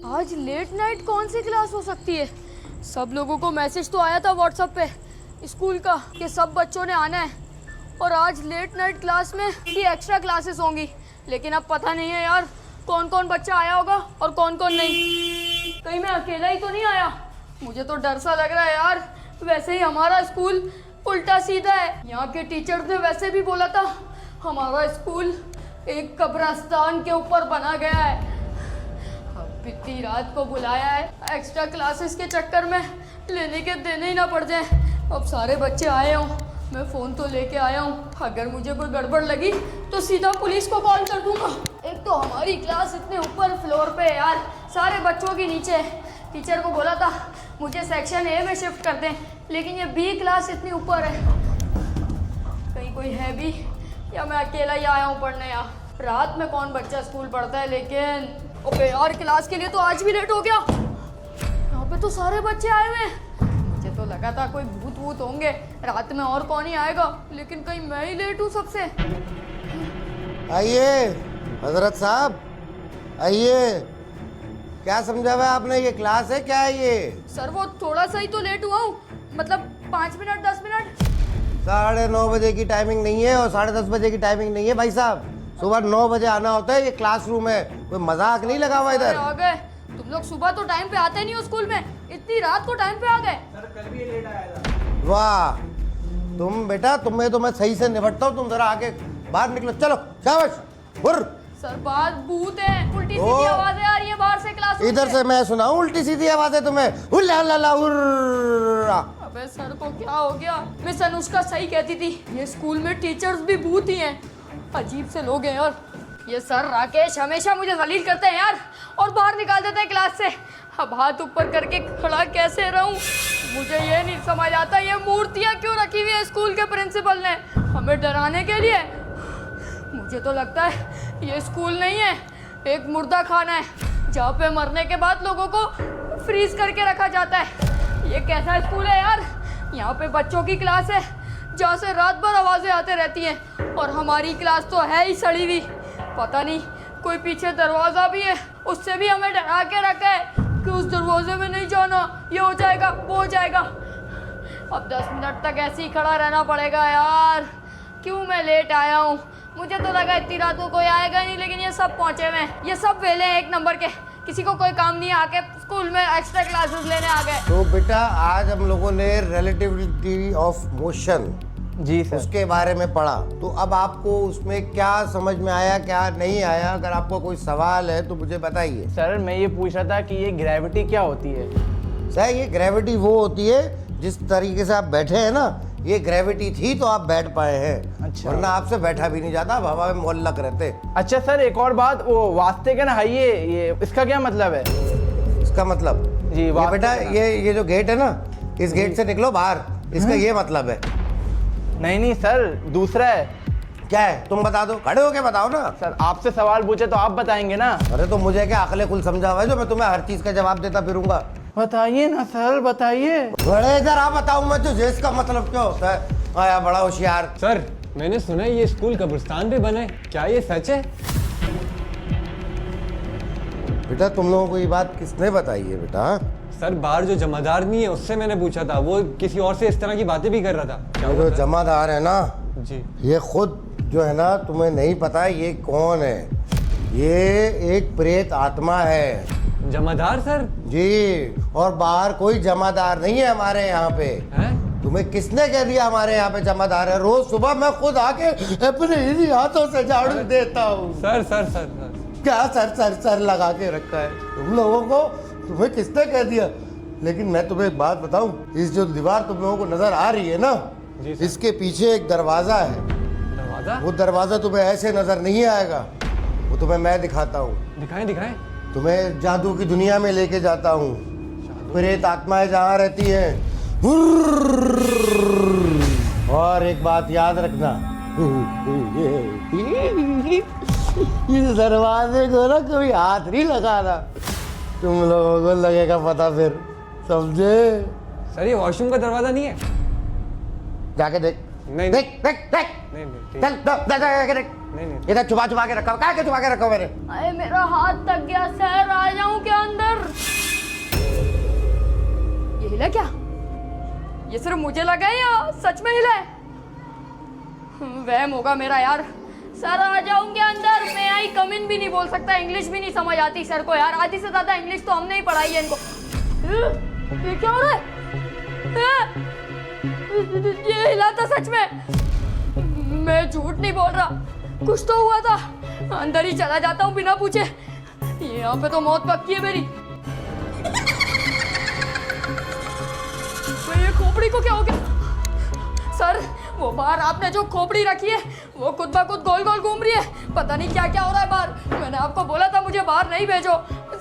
आज late night कौन सी class हो सकती है? सब लोगों को मैसेज तो आया था व्हाट्सएप पे स्कूल का कि सब बच्चों ने आना है और आज लेट नाइट क्लास में ये एक्स्ट्रा क्लासेस होंगी। लेकिन अब पता नहीं है यार कौन कौन बच्चा आया होगा और कौन कौन नहीं। कहीं मैं अकेला ही तो नहीं आया? मुझे तो डर सा लग रहा है यार। वैसे ही हमारा स्कूल उल्टा सीधा है। यहाँ के टीचर्स ने वैसे भी बोला था हमारा स्कूल एक कब्रिस्तान के ऊपर बना गया है। अब इतनी रात को बुलाया है, एक्स्ट्रा क्लासेस के चक्कर में लेने के देने ही ना पड़ जाए। अब सारे बच्चे आए हों, मैं फ़ोन तो लेके आया हूँ। अगर मुझे कोई गड़बड़ लगी तो सीधा पुलिस को कॉल कर दूंगा। एक तो हमारी क्लास इतने ऊपर फ्लोर पे है यार, सारे बच्चों की नीचे। टीचर को बोला था मुझे सेक्शन ए में शिफ्ट कर दें, लेकिन ये बी क्लास इतनी ऊपर है। कहीं कोई है भी या मैं अकेला ही आया हूँ पढ़ने? यहाँ रात में कौन बच्चा स्कूल पढ़ता है? लेकिन ओके यार, क्लास के लिए तो आज भी लेट हो गया। यहाँ पे तो सारे बच्चे आए हुए हैं। मुझे तो लगा था कोई भूत वूत होंगे रात में, और कौन ही आएगा, लेकिन कहीं मैं ही लेट हूँ सबसे। आइए हजरत साहब, आइए। क्या समझा हुआ आपने? ये क्लास है क्या है ये? सर वो थोड़ा सा ही तो लेट हुआ हूँ, मतलब 5 मिनट 10 मिनट। 9:30 बजे की टाइमिंग नहीं है और 10:30 बजे की टाइमिंग नहीं है भाई साहब। सुबह 9 बजे आना होता है। ये क्लासरूम है, कोई मजाक नहीं लगा हुआ इधर। आ गए तुम लोग। सुबह तो टाइम पे आते नहीं हो स्कूल में, इतनी रात को टाइम पे आ गए। सर कल भी लेट आया था। वाह, तुम बेटा, तुम्हें तो मैं सही से निपटता हूँ। तुम जरा आगे बाहर निकलो, चलो शाबाश। हुर्र। सर बात भूत है, उल्टी सीधी आवाजें आ रही है बाहर से क्लास में। इधर से मैं सुनाऊं उल्टी सीधी आवाजें तुम्हें? हुल्ला ला ला हुर्रा। अबे सर को क्या हो गया? मिस अनुष्का सही कहती थी, ये स्कूल में टीचर्स भी भूत ही हैं। अजीब से लोग हैं यार। ये सर राकेश हमेशा मुझे जलील करते हैं यार और बाहर निकाल देते हैं क्लास से। अब हाथ ऊपर करके खड़ा कैसे रहूं? मुझे ये नहीं समझ आता, ये मूर्तियां क्यों रखी हुई है स्कूल के प्रिंसिपल ने? हमें डराने के लिए? मुझे तो लगता है ये स्कूल नहीं है, एक मुर्दा खाना है जहाँ पे मरने के बाद लोगों को फ्रीज करके रखा जाता है। ये कैसा स्कूल है यार? यहाँ पे बच्चों की क्लास है जहाँ से रात भर आवाज़ें आते रहती हैं और हमारी क्लास तो है ही सड़ी हुई। पता नहीं कोई पीछे दरवाज़ा भी है, उससे भी हमें डरा के रखा है कि उस दरवाजे में नहीं जाना, ये हो जाएगा वो हो जाएगा। अब 10 मिनट तक ऐसे ही खड़ा रहना पड़ेगा यार। क्यों मैं लेट आया हूँ? मुझे तो लगा इतनी रात को कोई आएगा नहीं, लेकिन ये सब पहुँचे हुए हैं। ये सब वेले हैं एक नंबर के, किसी को कोई काम नहीं है, आके स्कूल में एक्स्ट्रा क्लासेस लेने आ गए। तो बेटा आज हम लोगों ने रिलेटिविटी ऑफ मोशन जी सर। उसके बारे में पढ़ा, तो अब आपको उसमें क्या समझ में आया, क्या नहीं आया? अगर आपको कोई सवाल है तो मुझे बताइए। सर मैं ये पूछ रहा था कि ये ग्रेविटी क्या होती है? सर ये ग्रेविटी वो होती है जिस तरीके से आप बैठे हैं ना, ये ग्रेविटी थी तो आप बैठ पाए हैं। अच्छा। वरना आपसे बैठा भी नहीं जाता, आप हवा में मुअल्लक रहते। अच्छा सर एक और बात, वो वास्ते का नहाइए, ये इसका क्या मतलब है? इसका मतलब जी, ये वास्ते बेटा, का। ये जो गेट है ना, इस गेट से निकलो बाहर, इसका ये मतलब है। नहीं सर, दूसरा है। क्या है? तुम बता दो, खड़े होके बताओ ना। सर आपसे सवाल पूछे तो आप बताएंगे ना। अरे तो मुझे क्या अकले कुल समझा हुआ है जो मैं तुम्हें हर चीज का जवाब देता फिरूंगा? बताइए ना सर, बताइए। बड़े इधर आ, बताऊं मैं तुझे इसका मतलब क्या होता है? आया बड़ा होशियार। सर मैंने सुना है ये स्कूल कब्रिस्तान पे बना है, क्या ये सच है? बेटा तुम लोगों को ये बात किसने बताई है बेटा? सर बाहर जो जमादार नहीं है उससे मैंने पूछा था, वो किसी और से इस तरह की बातें भी कर रहा था। क्या ये हुआ जो सर? जमादार है ना, जी ये खुद जो है ना, तुम्हें नहीं पता ये कौन है? ये एक प्रेत आत्मा है जमादार सर? जी, और बाहर कोई जमादार नहीं है हमारे यहाँ पे। हैं? तुम्हें किसने कह दिया हमारे यहाँ पे जमादार है? रोज सुबह मैं खुद आके अपने इन्हीं हाथों से झाड़ू देता हूँ। सर सर सर सर क्या सर सर सर लगा के रखा है तुम लोगों को? तुम्हें किसने कह दिया? लेकिन मैं तुम्हें एक बात बताऊं, इस जो दीवार तुम लोगों को नजर आ रही है ना, जी सर। इसके पीछे एक दरवाजा है। दरवाजा? वो दरवाजा तुम्हें ऐसे नजर नहीं आएगा, वो तुम्हें मैं दिखाता हूँ। दिखाएं दिखाएं। तुम्हें जादू की दुनिया में लेके जाता हूँ। प्रेत आत्माएं जहाँ रहती हैं। और एक बात याद रखना, इस दरवाजे को ना कभी हाथ नहीं लगाना, तुम लोगों को लगेगा पता फिर, समझे? सर ये वॉशरूम का दरवाजा नहीं है? जाके देख। नहीं, देख देख देख, नहीं नहीं ठीक। चल जाके देख। नहीं नहीं इधर छुपा छुपा के रखा, क्या छुपा के रखा मैंने? अरे मेरा हाथ थक गया सर, आ जाऊं क्या अंदर? है क्या? ये सिर्फ मुझे लगा है या सच में हिला है? वहम होगा मेरा यार। सर आ जाऊंगे अंदर, मैं आई कम इन भी नहीं बोल सकता, इंग्लिश भी नहीं समझ आती सर को यार। आधी से ज्यादा इंग्लिश तो हमने ही पढ़ाई है इनको। ये क्या हो रहा है? ये हिला था सच में, मैं झूठ नहीं बोल रहा, कुछ तो हुआ था। अंदर ही चला जाता हूँ बिना पूछे, यहाँ पे तो मौत पक्की है मेरी। ये खोपड़ी को क्या हो गया? सर वो बाहर आपने जो खोपड़ी रखी है वो खुद ब खुद गोल गोल घूम रही है, पता नहीं क्या क्या हो रहा है बाहर। मैंने आपको बोला था मुझे बाहर नहीं भेजो,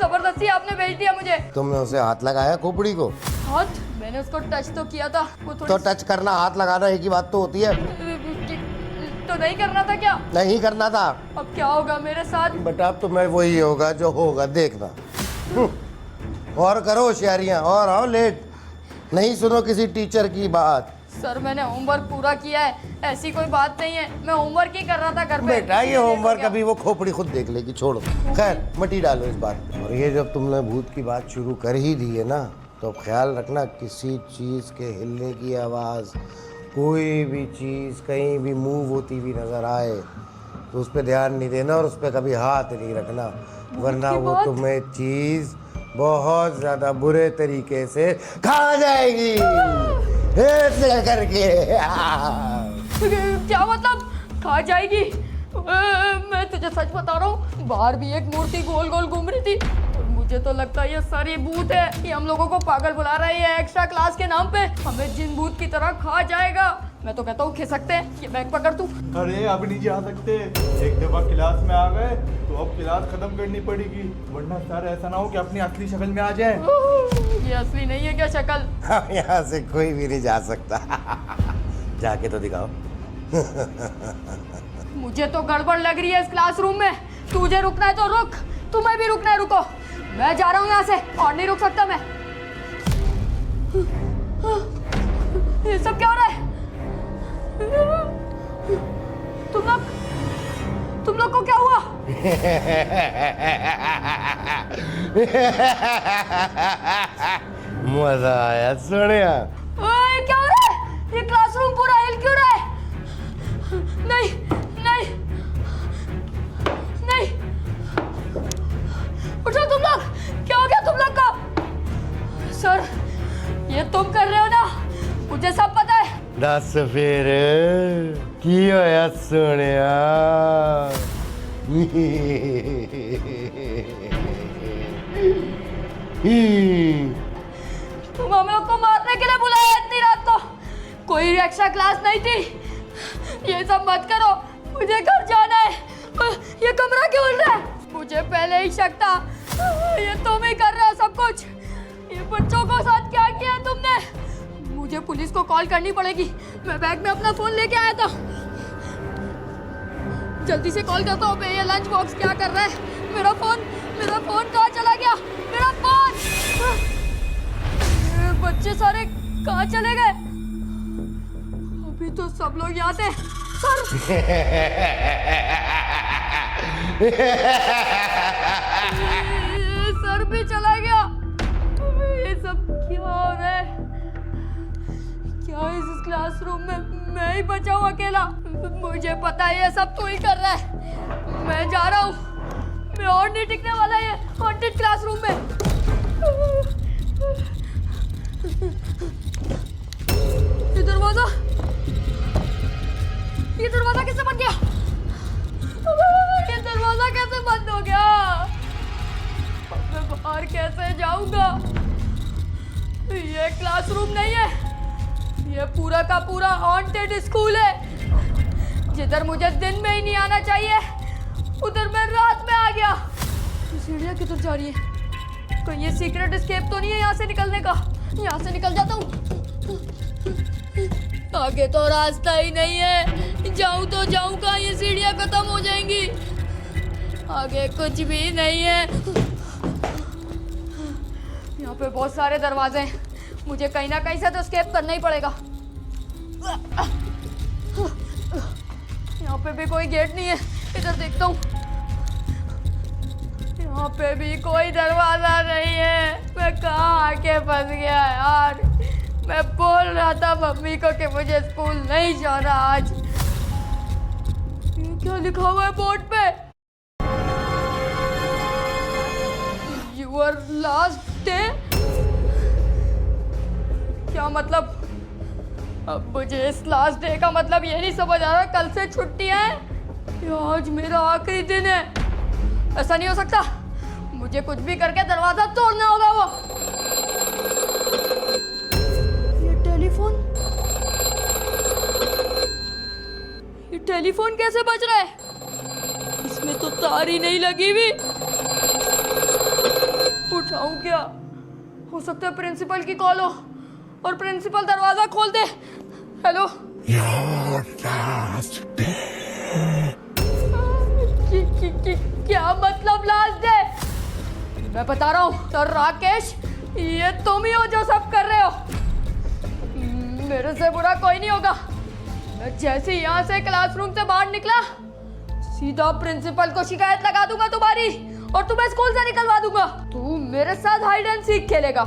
जबरदस्ती आपने भेज दिया मुझे। तुमने उसे हाथ लगाया खोपड़ी को? हाथ? मैंने उसको टच तो किया था। वो तो टच करना हाथ लगाना एक ही बात तो होती है। तो नहीं करना था क्या? नहीं करना था। अब क्या होगा मेरे साथ? बेटा अब तो मैं वही होगा जो होगा, देखना। और करो होशियारियां और आओ लेट, नहीं सुनो किसी टीचर की बात। सर मैंने होमवर्क पूरा किया है, ऐसी कोई बात नहीं है, मैं होमवर्क ही कर रहा था घर पे। बेटा ये होमवर्क अभी वो खोपड़ी खुद देख लेगी, छोड़ो। खैर मटी डालो इस बात पे। और ये जब तुमने भूत की बात शुरू कर ही दी है ना, तो ख्याल रखना किसी चीज़ के हिलने की आवाज़, कोई भी चीज़ कहीं भी मूव होती हुई नज़र आए तो उस पर ध्यान नहीं देना और उस पर कभी हाथ नहीं रखना, वरना वो तुम्हें चीज़ बहुत ज़्यादा बुरे तरीके से खा जाएगी। ऐसे करके क्या मतलब खा जाएगी? मैं तुझे सच बता रहा हूँ, बाहर भी एक मूर्ति गोल गोल घूम रही थी और मुझे तो लगता है ये सारी भूत है। ये हम लोगों को पागल बुला रहा है ये एक्स्ट्रा क्लास के नाम पे, हमें जिन भूत की तरह खा जाएगा। मैं तो कहता हूँ खिसकते हैं, ये बैग पकड़ तू। अरे अब नहीं जा सकते, एक दफा क्लास में आ गए तो अब क्लास खत्म करनी पड़ेगी, वरना सर ऐसा ना हो कि अपनी असली शक्ल में आ जाए। ये असली नहीं है क्या शक्ल? यहाँ से कोई भी नहीं जा सकता। जाके तो दिखाओ। मुझे तो गड़बड़ लग रही है इस क्लासरूम में। तुझे रुकना है तो रुक, तुम्हें भी रुकना है रुको, मैं जा रहा हूँ यहाँ से और नहीं रुक सकता मैं। ये सब क्या हो रहा है? तुम लोग को क्या हुआ? मजा आया सोनिया। क्या हो रहा है? ये क्लासरूम पूरा हिल क्यों रहा है? नहीं नहीं नहीं, उठो तुम लोग, क्या हो गया तुम लोग का? सर ये तुम कर रहे हो ना, मुझे सब पता है। दस फिर की होया सोनिया? तुम हमें को मारने के लिए बुलाया इतनी रात को? कोई एक्स्ट्रा क्लास नहीं थी। ये सब मत करो, मुझे घर जाना है। ये कमरा क्यों हिल रहा है? मुझे पहले ही शक था, ये तुम ही कर रहे हो सब कुछ। ये बच्चों को साथ क्या किया तुमने? मुझे पुलिस को कॉल करनी पड़ेगी। मैं बैग में अपना फोन लेके आया था, जल्दी से कॉल करता हूँ। ये लंच बॉक्स क्या कर रहा है? मेरा फोन कहाँ चला गया? मेरा फोन! ये बच्चे सारे कहाँ चले गए? अभी तो सब लोग यहाँ थे। सर ये सर भी चला गया। ये सब क्या हो रहा है? क्या इस क्लासरूम में मैं ही बचा हूँ अकेला? मुझे पता है ये सब तू ही कर रहा है। मैं जा रहा हूँ, मैं और नहीं टिकने वाला ये हॉन्टेड क्लासरूम में। ये दरवाजा कैसे बंद गया? ये दरवाजा कैसे बंद हो गया? अब मैं बाहर कैसे जाऊंगा? ये क्लासरूम नहीं है, ये पूरा का पूरा हॉन्टेड स्कूल है। जिधर मुझे दिन में ही नहीं आना चाहिए उधर मैं रात में आ गया। सीढ़ियाँ किधर जा रही है? कोई ये सीक्रेट एस्केप तो नहीं है यहाँ से निकलने का? यहाँ से निकल जाता हूँ। आगे तो रास्ता ही नहीं है, जाऊँ तो जाऊँ कहाँ? ये सीढ़ियाँ खत्म हो जाएंगी, आगे कुछ भी नहीं है। यहाँ पे बहुत सारे दरवाजे हैं, मुझे कहीं ना कहीं से तो एस्केप करना ही पड़ेगा। यहाँ पे भी कोई गेट नहीं है, इधर देखता हूँ। यहाँ पे भी कोई दरवाजा नहीं है। मैं कहाँ आके फंस गया यार? मैं बोल रहा था मम्मी को कि मुझे स्कूल नहीं जाना आज। ये क्या लिखा हुआ है बोर्ड पे? Your last day. क्या मतलब? अब मुझे इस लास्ट डे का मतलब ये नहीं समझ आ रहा। कल से छुट्टी है या आज मेरा आखिरी दिन है? ऐसा नहीं हो सकता। मुझे कुछ भी करके दरवाजा तोड़ना होगा। वो ये टेलीफोन, ये टेलीफोन कैसे बज रहा है? इसमें तो तार ही नहीं लगी हुई। उठाऊं क्या? हो सकता है प्रिंसिपल की कॉल हो और प्रिंसिपल दरवाजा खोल दे। हेलो, क्या मतलब लास्ट डे? मैं बता रहा हूँ सर राकेश, ये तुम ही हो जो सब कर रहे हो। मेरे से बुरा कोई नहीं होगा। मैं जैसे ही यहाँ से क्लासरूम से बाहर निकला सीधा प्रिंसिपल को शिकायत लगा दूंगा तुम्हारी और तुम्हें स्कूल से निकलवा दूंगा। तू मेरे साथ हाइड एंड सीक खेलेगा।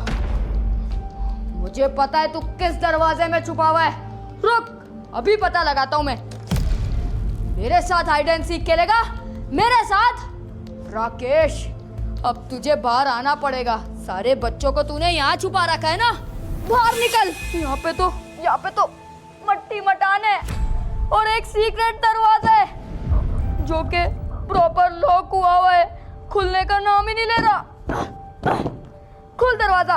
मुझे पता है तू किस दरवाजे में छुपा हुआ है। रुक, अभी पता लगाता हूं मैं। मेरे साथ हाइड एंड सीक खेलेगा? मेरे साथ? राकेश, अब तुझे बाहर आना पड़ेगा। सारे बच्चों को तूने यहाँ छुपा रखा है ना। बाहर निकल। यहाँ पे तो मट्टी मटान है और एक सीक्रेट दरवाजा है जो कि प्रॉपर लॉक हुआ है, खुलने का नाम ही नहीं ले रहा। खुल दरवाजा,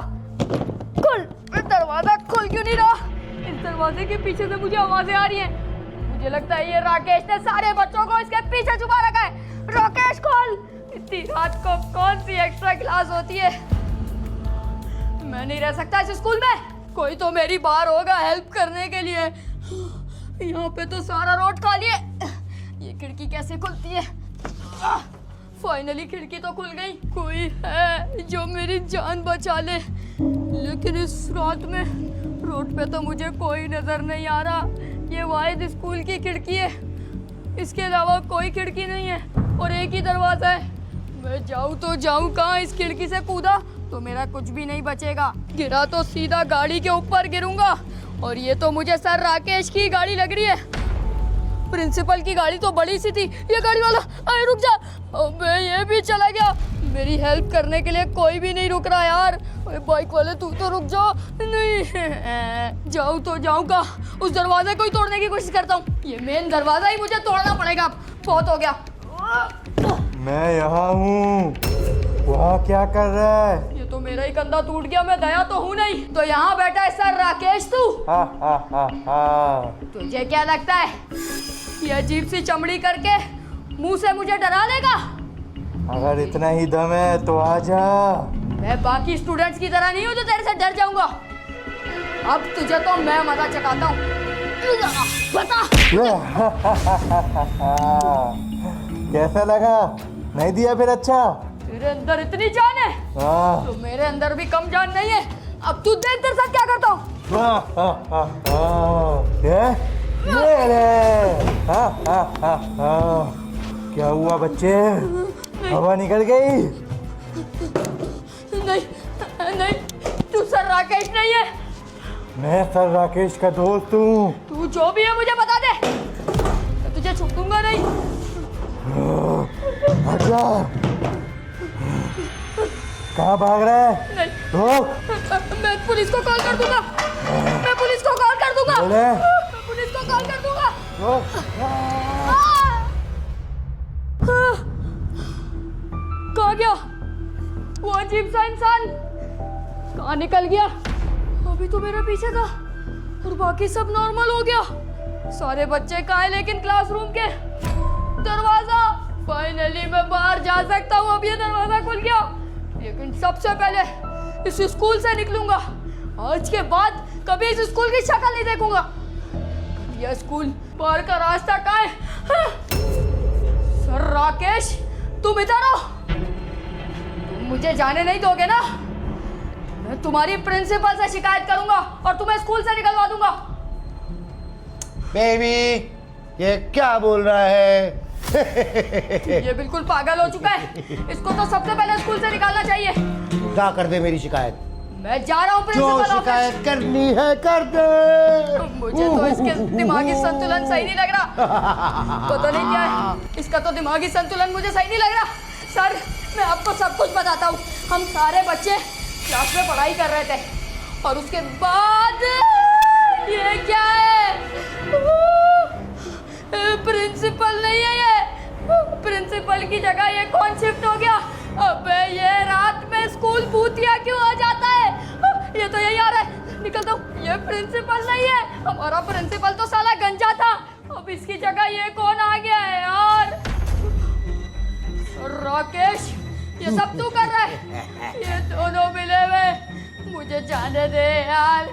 खुल। दरवाजा खुल क्यों नहीं रहा? इस दरवाजे के पीछे से मुझे आवाजें आ रही हैं। मुझे लगता है ये राकेश ने सारे बच्चों को इसके पीछे छुपा रखा है। राकेश खोल। इतनी रात को कौन सी एक्स्ट्रा क्लास होती है? मैं नहीं रह सकता इस स्कूल में। कोई तो मेरी बाहर होगा हेल्प करने के लिए। यहाँ पे तो सारा रोड खाली है। ये खिड़की कैसे खुलती है? फाइनली खिड़की तो खुल गई। कोई है जो मेरी जान बचा ले। लेकिन इस रात में रोड पे तो मुझे कोई नजर नहीं आ रहा। ये वाहिद स्कूल की खिड़की है, इसके अलावा कोई खिड़की नहीं है और एक ही दरवाजा है। मैं जाऊँ तो जाऊँ कहाँ? इस खिड़की से कूदा तो मेरा कुछ भी नहीं बचेगा। गिरा तो सीधा गाड़ी के ऊपर गिरूंगा और ये तो मुझे सर राकेश की गाड़ी लग रही है। प्रिंसिपल की गाड़ी तो बड़ी सी थी। ये गाड़ी वाला, अरे रुक जा। अबे ये भी चला गया। मेरी हेल्प करने के लिए कोई भी नहीं रुक रहा यार। अरे बाइक वाले तू तो रुक जा। नहीं जाऊँ तो जाऊँ का? उस दरवाजे को ही तोड़ने की कोशिश करता हूँ। ये मेन दरवाजा ही मुझे तोड़ना पड़ेगा। अब बहुत हो गया। मैं यहाँ हूँ। वहाँ क्या कर रहा है? ये तो मेरा ही कंधा टूट गया। मैं दया तो हूँ नहीं। तो यहाँ बैठा है सर राकेश तू। तुझे क्या लगता है ये अजीब सी चमड़ी करके मुंह से मुझे डरा लेगा? अगर इतना ही दम है तो आजा। मैं बाकी स्टूडेंट्स की तरह नहीं हूँ जो तेरे से डर जाऊंगा। अब तुझे तो मैं मजा चखाता हूँ। बता। कैसा लगा? नहीं दिया फिर? अच्छा, तेरे अंदर इतनी जान है तो मेरे अंदर भी कम जान नहीं है। अब तू देख तेरे साथ क्या करता हूँ। क्या हुआ बच्चे? हवा निकल गई? नहीं नहीं, तू सर राकेश नहीं है। मैं सर राकेश का दोस्त हूँ। तू जो भी है मुझे बता दे, मैं तुझे छुप दूंगा नहीं। अच्छा, कहाँ भाग रहा है? नहीं, तो मैं पुलिस को कॉल कर दूंगा। मैं पुलिस को कॉल कर दूंगा। बोले? मैं पुलिस को कॉल कर दूंगा। कहाँ गया वो अजीब सा इंसान? कहाँ निकल गया? अभी तो मेरा पीछे था और बाकी सब नॉर्मल हो गया। सारे बच्चे कहाँ हैं लेकिन क्लासरूम के? दरवाजा, फाइनली मैं बाहर जा सकता हूँ। अब ये दरवाजा खुल गया। लेकिन सबसे पहले इस स्कूल से निकलूंगा। आज के बाद कभी इस स्कूल की शक्ल नहीं देखूंगा। यह स्कूल बाहर का रास्ता कहाँ है? सर राकेश, तुम इधर हो? तुम मुझे जाने नहीं दोगे ना? मैं तुम्हारी प्रिंसिपल से शिकायत करूंगा और तुम्हें स्कूल से निकलवा दूंगा। बेबी, ये क्या बोल रहा है? ये बिल्कुल पागल हो चुका है। इसको तो सबसे पहले स्कूल से निकालना चाहिए। क्या कर दे मेरी शिकायत? मैं जा रहा हूँ जो प्रिंसिपल शिकायत ऑफिस। करनी है कर दे। मुझे तो इसके दिमागी संतुलन सही नहीं लग रहा। पता नहीं क्या है, इसका तो दिमागी संतुलन मुझे सही नहीं लग रहा। सर, मैं आपको सब कुछ बताता हूँ। हम सारे बच्चे क्लास में पढ़ाई कर रहे थे और उसके बाद ये क्या है? प्रिंसिपल नहीं है ये। प्रिंसिपल की जगह ये कौन शिफ्ट हो गया? अबे ये रात में स्कूल भूतिया क्यों आ जाता है? ये तो यही आ रहा है, निकलता हूँ। ये प्रिंसिपल नहीं है, हमारा प्रिंसिपल तो साला गंजा था। अब इसकी जगह ये कौन आ गया है यार? राकेश, ये सब तू कर रहा है? ये दोनों मिले हुए, मुझे जाने दे यार।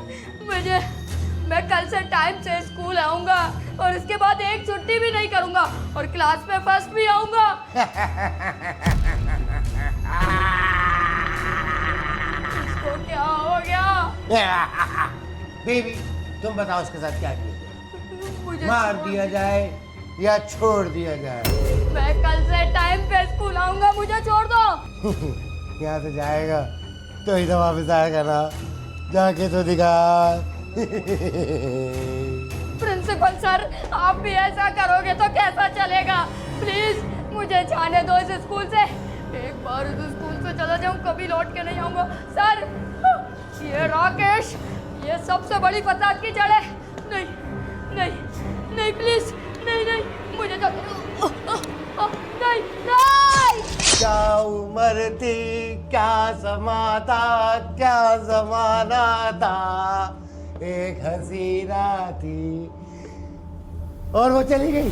मैं कल से टाइम से स्कूल आऊंगा और इसके बाद एक छुट्टी भी नहीं करूंगा और क्लास में फर्स्ट भी आऊंगा। इसको क्या हो गया? बेबी, तुम बताओ इसके साथ क्या किया? मुझे मार छोड़ दिया दे। जाए या छोड़ दिया जाए? मैं कल से टाइम पे स्कूल आऊंगा, मुझे छोड़ दो। यहाँ से जाएगा तो ही तो वापस आएगा ना। जाके तो दिखा। प्रिंसिपल सर, आप भी ऐसा करोगे तो कैसा चलेगा? प्लीज मुझे जाने दो इस स्कूल से। एक बार इस स्कूल से चला जाऊं, कभी लौट के नहीं आऊंगा। सर, ये राकेश, ये सबसे बड़ी फसाद की जड़ है। नहीं नहीं नहीं, प्लीज नहीं, मुझे नहीं नहीं। क्या उम्र थी, क्या समा था, क्या जमाना था। एक हसीना थी और वो चली गई।